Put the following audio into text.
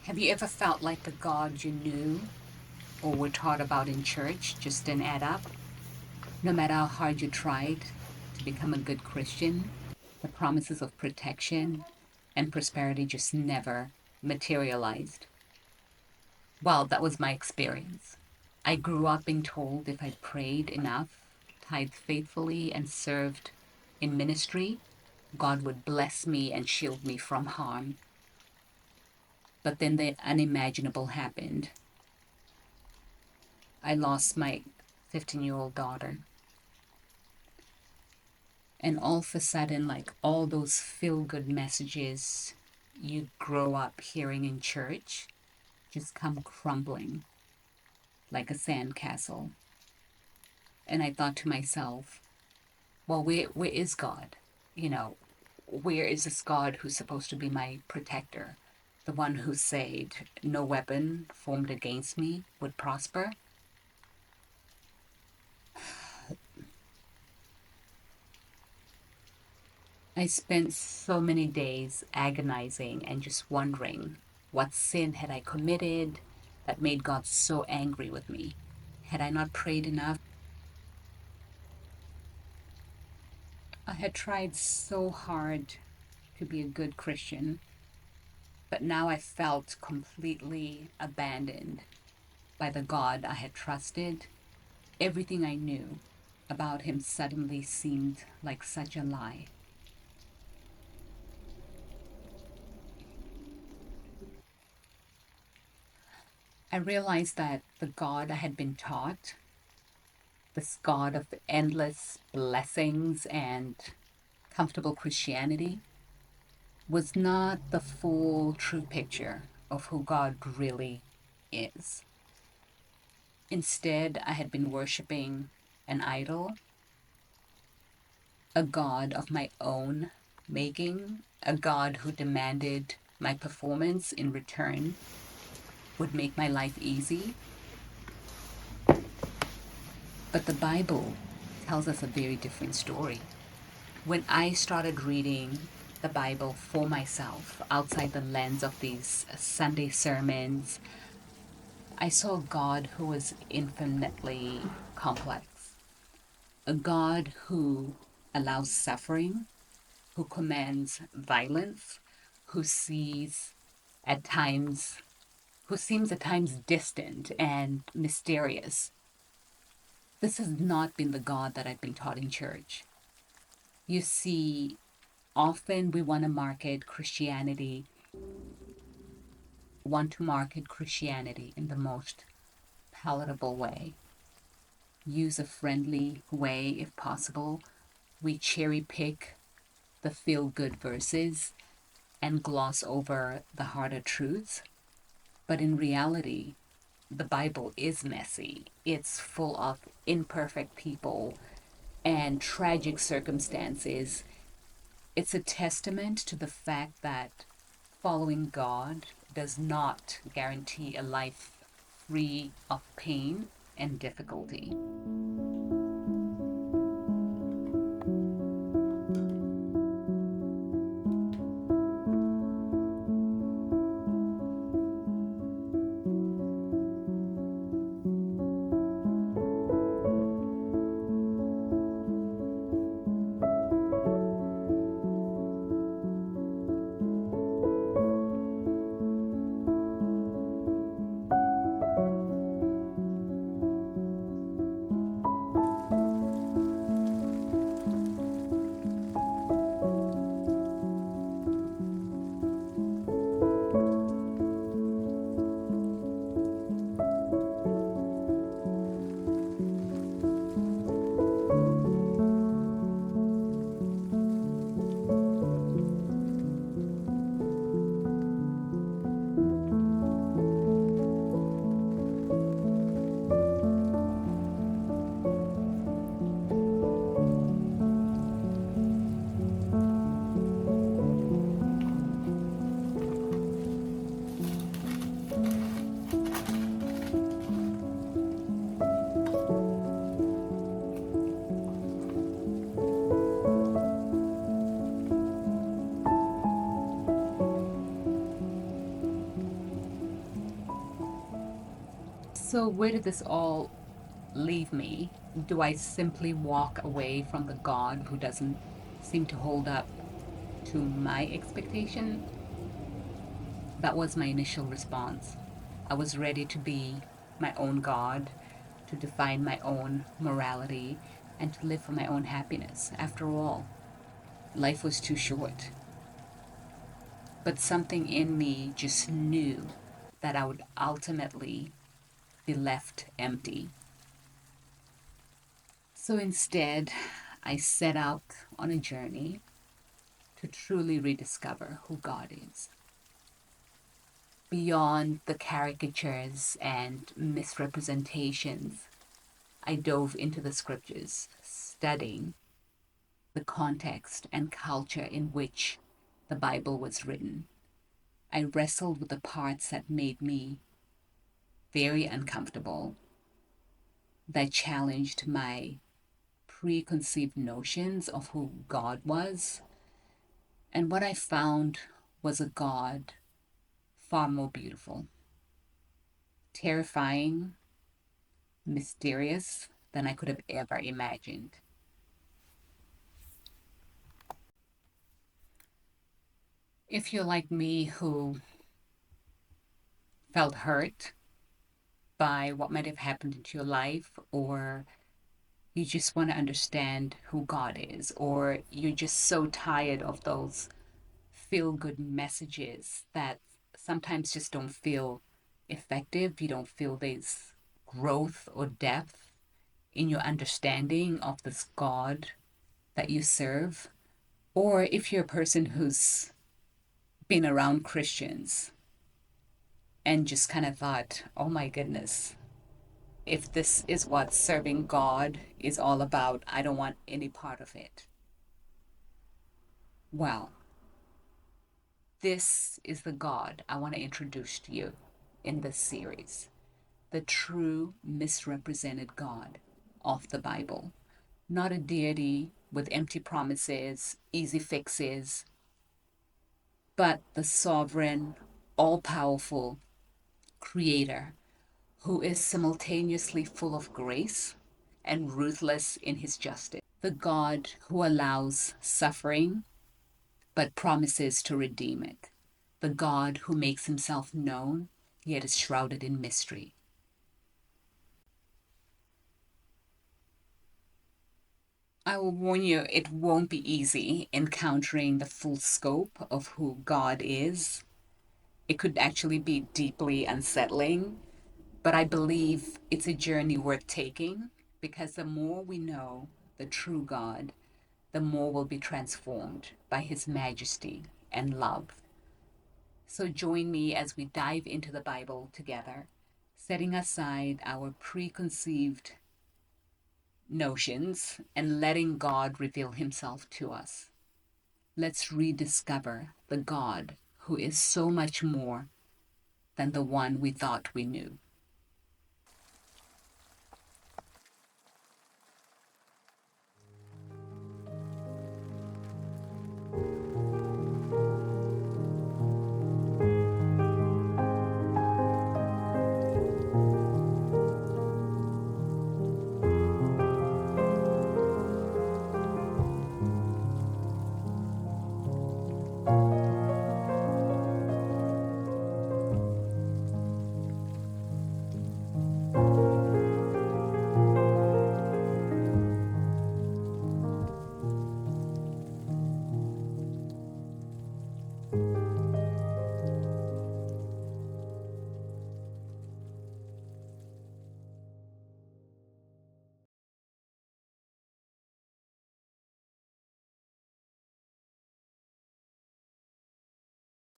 Have you ever felt like the God you knew or were taught about in church just didn't add up? No matter how hard you tried to become a good Christian, the promises of protection and prosperity just never materialized. Well, that was my experience. I grew up being told if I prayed enough, tithed faithfully, and served in ministry, God would bless me and shield me from harm. But then the unimaginable happened. I lost my 15-year-old daughter. And all of a sudden, like all those feel good messages you grow up hearing in church just come crumbling like a sandcastle. And I thought to myself, well, where is God? You know, where is this God who's supposed to be my protector? The one who said, no weapon formed against me would prosper? I spent so many days agonizing and just wondering what sin had I committed that made God so angry with me. Had I not prayed enough? I had tried so hard to be a good Christian, but now I felt completely abandoned by the God I had trusted. Everything I knew about him suddenly seemed like such a lie. I realized that the God I had been taught, this God of endless blessings and comfortable Christianity, was not the full true picture of who God really is. Instead, I had been worshiping an idol, a God of my own making, a God who demanded my performance in return would make my life easy. But the Bible tells us a very different story. When I started reading the Bible for myself outside the lens of these Sunday sermons, I saw a God who was infinitely complex, a God who allows suffering, who commands violence, who sees at times, who seems at times distant and mysterious. This has not been the God that I've been taught in church. You see, often we want to market Christianity in the most palatable way, user friendly way if possible. We cherry pick the feel good verses and gloss over the harder truths. But in reality, the Bible is messy. It's full of imperfect people and tragic circumstances. It's a testament to the fact that following God does not guarantee a life free of pain and difficulty. So, where did this all leave me? Do I simply walk away from the God who doesn't seem to hold up to my expectation? That was my initial response. I was ready to be my own God, to define my own morality, and to live for my own happiness. After all, life was too short. But something in me just knew that I would ultimately be left empty. So instead, I set out on a journey to truly rediscover who God is. Beyond the caricatures and misrepresentations, I dove into the scriptures, studying the context and culture in which the Bible was written. I wrestled with the parts that made me very uncomfortable, that challenged my preconceived notions of who God was. And what I found was a God far more beautiful, terrifying, mysterious than I could have ever imagined. If you're like me who felt hurt by what might have happened into your life, or you just want to understand who God is, or you're just so tired of those feel good messages that sometimes just don't feel effective, you don't feel there's growth or depth in your understanding of this God that you serve, or if you're a person who's been around Christians and just kind of thought, oh my goodness, if this is what serving God is all about, I don't want any part of it. Well, this is the God I want to introduce to you in this series, the true misrepresented God of the Bible. Not a deity with empty promises, easy fixes, but the sovereign, all powerful creator who is simultaneously full of grace and ruthless in his justice. The God who allows suffering but promises to redeem it. The God who makes himself known yet is shrouded in mystery. I will warn you, it won't be easy encountering the full scope of who God is. It could actually be deeply unsettling, but I believe it's a journey worth taking because the more we know the true God, the more we'll be transformed by his majesty and love. So join me as we dive into the Bible together, setting aside our preconceived notions and letting God reveal himself to us. Let's rediscover the God who is so much more than the one we thought we knew.